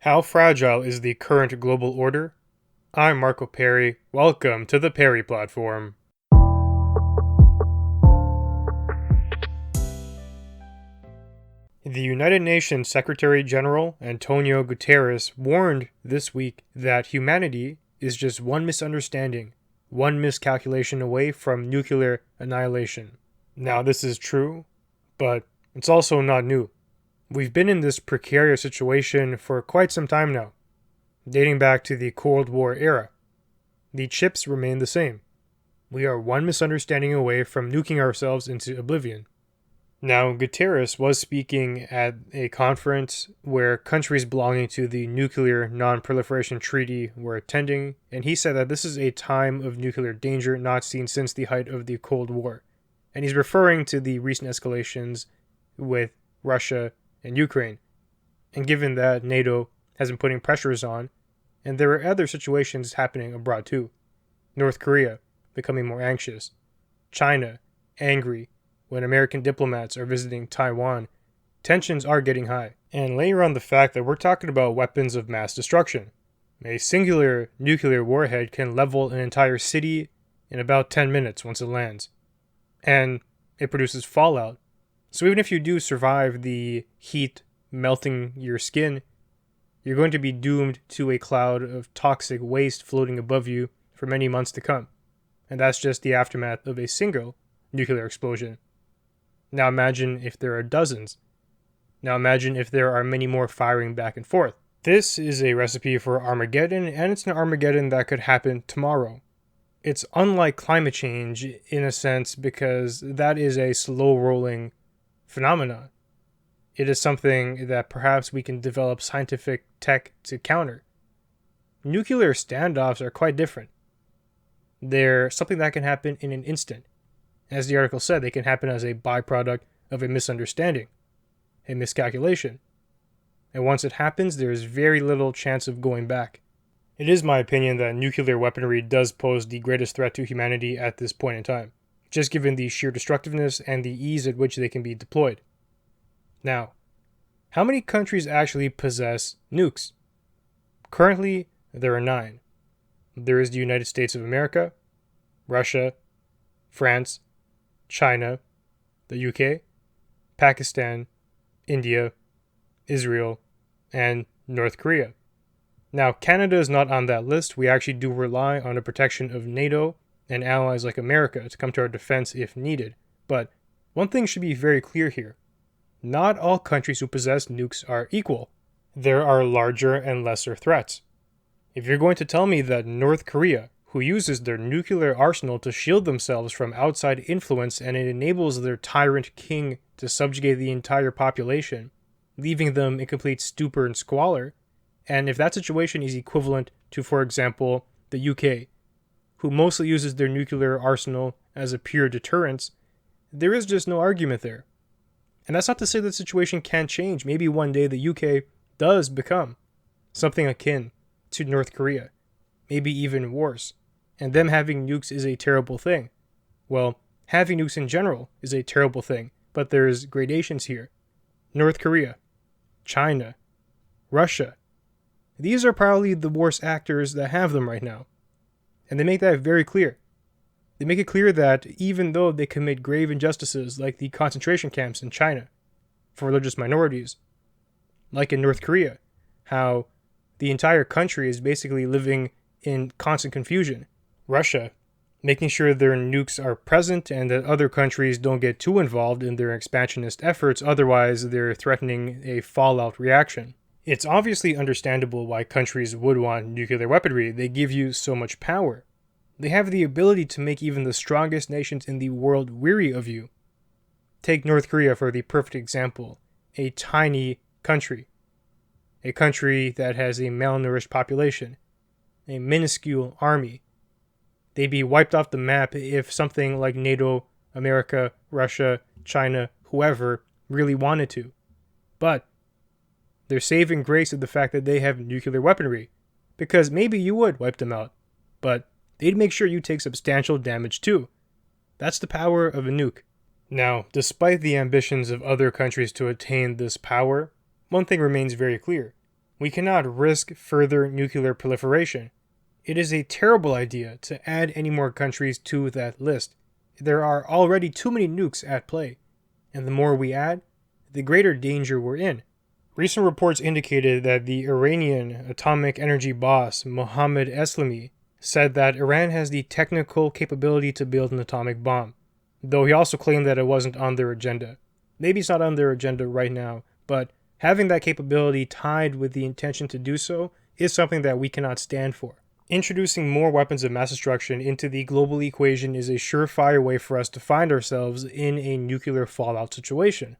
How fragile is the current global order? I'm Marco Perry. Welcome to the Perry Platform. The United Nations Secretary-General Antonio Guterres warned this week that humanity is just one misunderstanding, one miscalculation away from nuclear annihilation. Now, this is true, but it's also not new. We've been in this precarious situation for quite some time now, dating back to the Cold War era. The chips remain the same. We are one misunderstanding away from nuking ourselves into oblivion. Now, Guterres was speaking at a conference where countries belonging to the Nuclear Non-Proliferation Treaty were attending, and he said that this is a time of nuclear danger not seen since the height of the Cold War. And he's referring to the recent escalations with Russia and Ukraine. And given that NATO has been putting pressures on, and there are other situations happening abroad too. North Korea becoming more anxious. China angry when American diplomats are visiting Taiwan. Tensions are getting high. And layer on the fact that we're talking about weapons of mass destruction. A singular nuclear warhead can level an entire city in about 10 minutes once it lands. And it produces fallout. So even if you do survive the heat melting your skin, you're going to be doomed to a cloud of toxic waste floating above you for many months to come. And that's just the aftermath of a single nuclear explosion. Now imagine if there are dozens. Now imagine if there are many more firing back and forth. This is a recipe for Armageddon, and it's an Armageddon that could happen tomorrow. It's unlike climate change in a sense because that is a slow-rolling phenomenon. It is something that perhaps we can develop scientific tech to counter. Nuclear standoffs are quite different. They're something that can happen in an instant. As the article said, they can happen as a byproduct of a misunderstanding, a miscalculation. And once it happens, there is very little chance of going back. It is my opinion that nuclear weaponry does pose the greatest threat to humanity at this point in time, just given the sheer destructiveness and the ease at which they can be deployed. Now, how many countries actually possess nukes? Currently, there are 9. There is the United States of America, Russia, France, China, the UK, Pakistan, India, Israel, and North Korea. Now, Canada is not on that list. We actually do rely on the protection of NATO and allies like America to come to our defense if needed. But one thing should be very clear here. Not all countries who possess nukes are equal. There are larger and lesser threats. If you're going to tell me that North Korea, who uses their nuclear arsenal to shield themselves from outside influence and it enables their tyrant king to subjugate the entire population, leaving them in complete stupor and squalor, and if that situation is equivalent to, for example, the UK, who mostly uses their nuclear arsenal as a pure deterrence, there is just no argument there. And that's not to say that the situation can't change. Maybe one day the UK does become something akin to North Korea, maybe even worse. And them having nukes is a terrible thing. Well, having nukes in general is a terrible thing, but there's gradations here. North Korea, China, Russia. These are probably the worst actors that have them right now. And they make that very clear. They make it clear that even though they commit grave injustices like the concentration camps in China for religious minorities, like in North Korea, how the entire country is basically living in constant confusion. Russia, making sure their nukes are present and that other countries don't get too involved in their expansionist efforts, otherwise they're threatening a fallout reaction. It's obviously understandable why countries would want nuclear weaponry. They give you so much power. They have the ability to make even the strongest nations in the world weary of you. Take North Korea for the perfect example. A tiny country. A country that has a malnourished population. A minuscule army. They'd be wiped off the map if something like NATO, America, Russia, China, whoever, really wanted to. But their saving grace is the fact that they have nuclear weaponry. Because maybe you would wipe them out. But they'd make sure you take substantial damage too. That's the power of a nuke. Now, despite the ambitions of other countries to attain this power, one thing remains very clear. We cannot risk further nuclear proliferation. It is a terrible idea to add any more countries to that list. There are already too many nukes at play, and the more we add, the greater danger we're in. Recent reports indicated that the Iranian atomic energy boss, Mohammad Eslami, said that Iran has the technical capability to build an atomic bomb, though he also claimed that it wasn't on their agenda. Maybe it's not on their agenda right now, but having that capability tied with the intention to do so is something that we cannot stand for. Introducing more weapons of mass destruction into the global equation is a surefire way for us to find ourselves in a nuclear fallout situation.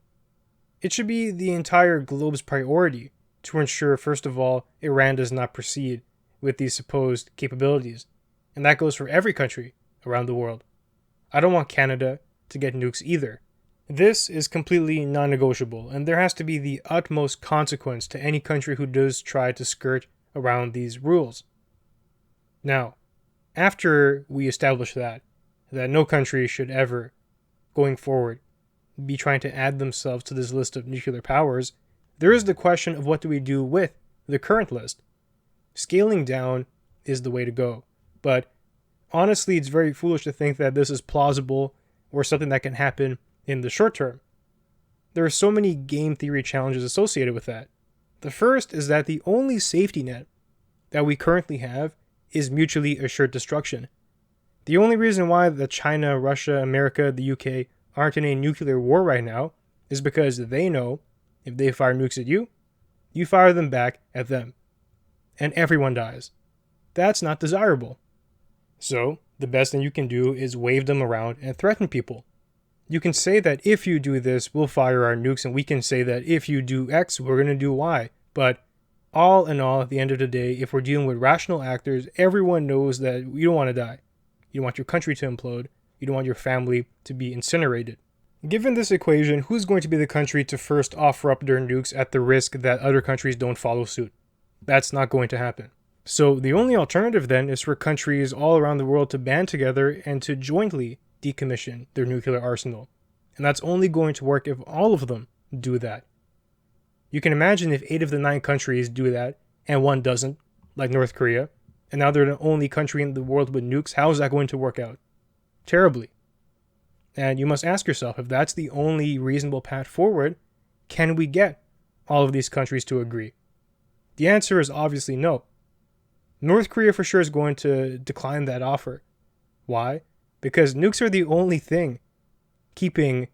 It should be the entire globe's priority to ensure, first of all, Iran does not proceed with these supposed capabilities. And that goes for every country around the world. I don't want Canada to get nukes either. This is completely non-negotiable, and there has to be the utmost consequence to any country who does try to skirt around these rules. Now, after we establish that no country should ever, going forward, be trying to add themselves to this list of nuclear powers, there is the question of what do we do with the current list. Scaling down is the way to go, but honestly, it's very foolish to think that this is plausible or something that can happen in the short term. There are so many game theory challenges associated with that. The first is that the only safety net that we currently have is mutually assured destruction. The only reason why China, Russia, America, the UK aren't in a nuclear war right now is because they know if they fire nukes at you, you fire them back at them. And everyone dies. That's not desirable. So, the best thing you can do is wave them around and threaten people. You can say that if you do this, we'll fire our nukes, and we can say that if you do X, we're going to do Y. But all in all, at the end of the day, if we're dealing with rational actors, everyone knows that you don't want to die. You don't want your country to implode. You don't want your family to be incinerated. Given this equation, who's going to be the country to first offer up their nukes at the risk that other countries don't follow suit? That's not going to happen. So the only alternative then is for countries all around the world to band together and to jointly decommission their nuclear arsenal. And that's only going to work if all of them do that. You can imagine if 8 of the 9 countries do that and one doesn't, like North Korea, and now they're the only country in the world with nukes, how is that going to work out? Terribly. And you must ask yourself, if that's the only reasonable path forward, can we get all of these countries to agree? The answer is obviously no. North Korea for sure is going to decline that offer. Why? Because nukes are the only thing keeping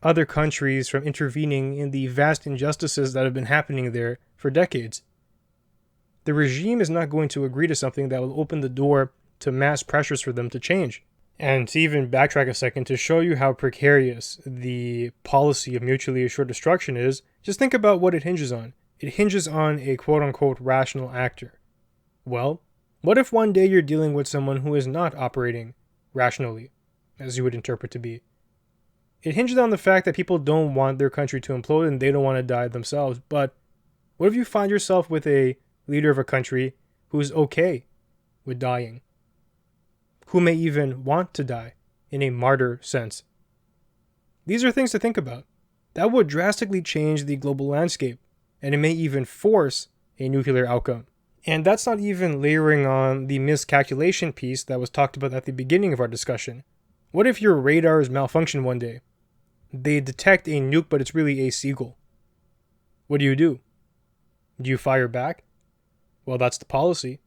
other countries from intervening in the vast injustices that have been happening there for decades. The regime is not going to agree to something that will open the door to mass pressures for them to change. And to even backtrack a second to show you how precarious the policy of mutually assured destruction is, just think about what it hinges on. It hinges on a quote-unquote rational actor. Well, what if one day you're dealing with someone who is not operating rationally, as you would interpret to be? It hinges on the fact that people don't want their country to implode and they don't want to die themselves. But what if you find yourself with a leader of a country who's okay with dying? Who may even want to die in a martyr sense? These are things to think about. That would drastically change the global landscape, and it may even force a nuclear outcome. And that's not even layering on the miscalculation piece that was talked about at the beginning of our discussion. What if your radars malfunction one day? They detect a nuke, but it's really a seagull. What do? Do you fire back? Well, that's the policy.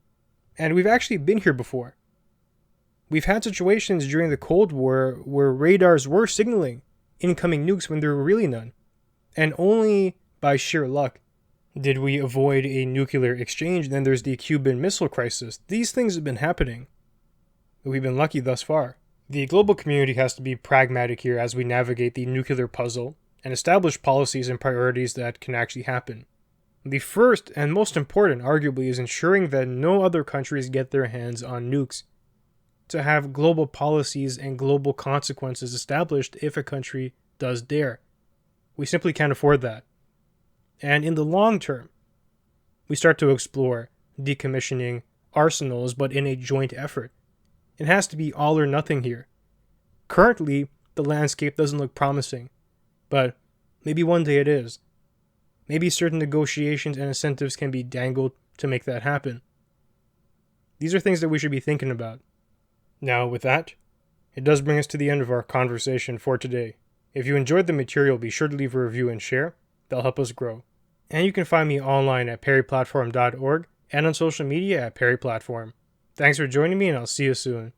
And we've actually been here before. We've had situations during the Cold War where radars were signaling incoming nukes when there were really none. And only by sheer luck did we avoid a nuclear exchange. Then there's the Cuban Missile Crisis. These things have been happening. We've been lucky thus far. The global community has to be pragmatic here as we navigate the nuclear puzzle and establish policies and priorities that can actually happen. The first and most important, arguably, is ensuring that no other countries get their hands on nukes. To have global policies and global consequences established if a country does dare. We simply can't afford that. And in the long term, we start to explore decommissioning arsenals, but in a joint effort. It has to be all or nothing here. Currently, the landscape doesn't look promising, but maybe one day it is. Maybe certain negotiations and incentives can be dangled to make that happen. These are things that we should be thinking about. Now, with that, it does bring us to the end of our conversation for today. If you enjoyed the material, be sure to leave a review and share. That'll help us grow. And you can find me online at perryplatform.org and on social media at perryplatform. Thanks for joining me, and I'll see you soon.